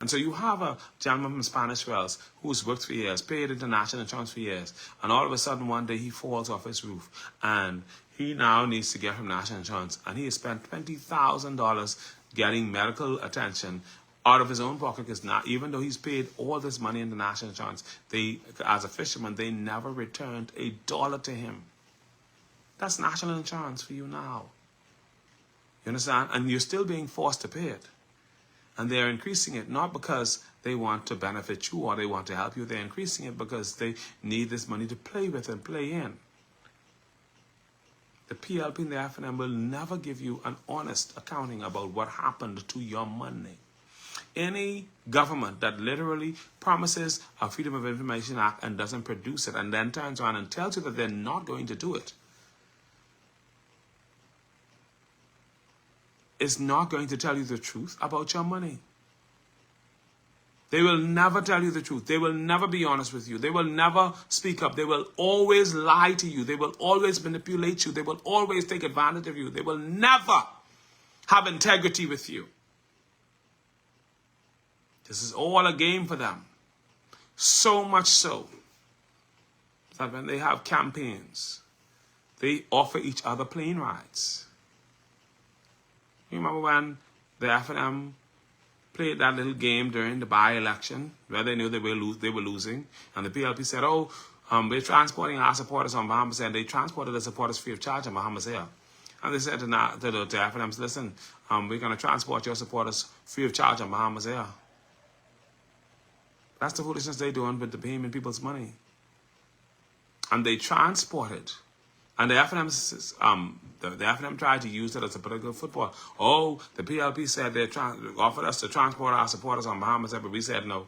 And so you have a gentleman from Spanish Wells who's worked for years, paid international insurance for years, and all of a sudden one day he falls off his roof and he now needs to get from national insurance, and he has spent $20,000 getting medical attention out of his own pocket, because now, even though he's paid all this money into national insurance, as a fisherman, they never returned a dollar to him. That's national insurance for you now. You understand? And you're still being forced to pay it. And they're increasing it not because they want to benefit you or they want to help you. They're increasing it because they need this money to play with and play in. The PLP and the FNM will never give you an honest accounting about what happened to your money. Any government that literally promises a Freedom of Information Act and doesn't produce it and then turns around and tells you that they're not going to do it is not going to tell you the truth about your money. They will never tell you the truth. They will never be honest with you. They will never speak up. They will always lie to you. They will always manipulate you. They will always take advantage of you. They will never have integrity with you. This is all a game for them. So much so that when they have campaigns, they offer each other plane rides. You remember when the FNM played that little game during the by-election where they knew they were losing, and the PLP said, "Oh, we're transporting our supporters on Bahamas Air," and they transported the supporters free of charge on Bahamas Air. And they said to the FNM, "Listen, we're going to transport your supporters free of charge on Bahamas Air." That's the foolishness they're doing with the Bahamian people's money. And they transported. And the FNM tried to use it as a political football. Oh, the PLP said they offered us to transport our supporters on Bahamas, but we said no.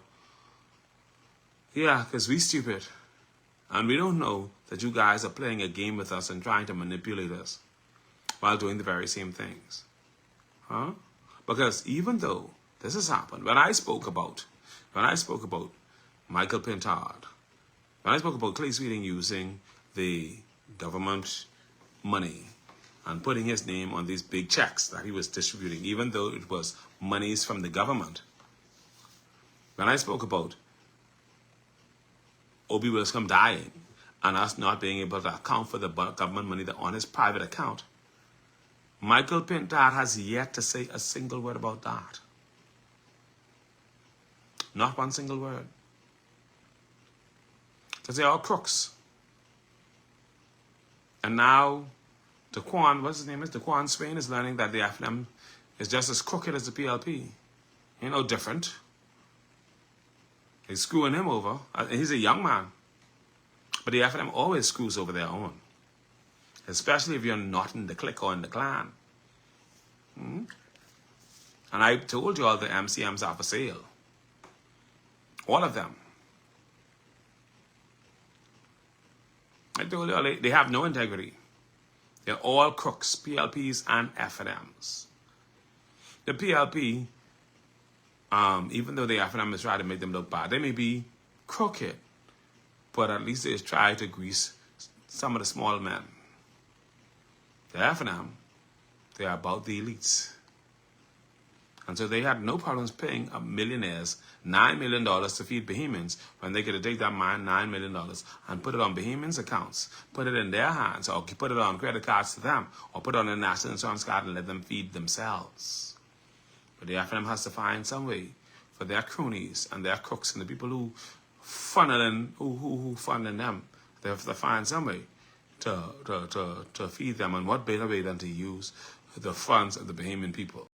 Yeah, because we stupid. And we don't know that you guys are playing a game with us and trying to manipulate us while doing the very same things. Huh? Because even though this has happened, when I spoke about Michael Pintard, when I spoke about Clay Sweeting using the government money and putting his name on these big checks that he was distributing, even though it was monies from the government. When I spoke about Obi Wilscombe dying and us not being able to account for the government money on his private account, Michael Pintard has yet to say a single word about that. Not one single word. Because they're all crooks. And now, what's his name is? Daquan Swain is learning that the FNM is just as crooked as the PLP. Ain't no different. He's screwing him over. He's a young man. But the FNM always screws over their own. Especially if you're not in the clique or in the clan. And I told you all the MCMs are for sale. All of them. I told you all they have no integrity. They're all crooks, PLPs and FNMs. The PLP, even though the FNM is trying to make them look bad, they may be crooked, but at least they try to grease some of the small men. The FNM, they are about the elites. And so they had no problems paying millionaires $9 million to feed Bahamians when they could have taken that $9 million and put it on Bahamians' accounts, put it in their hands, or put it on credit cards to them, or put it on a national insurance card and let them feed themselves. But the FNM has to find some way for their cronies and their crooks and the people who funnel them, they have to find some way to feed them, and what better way than to use the funds of the Bahamian people.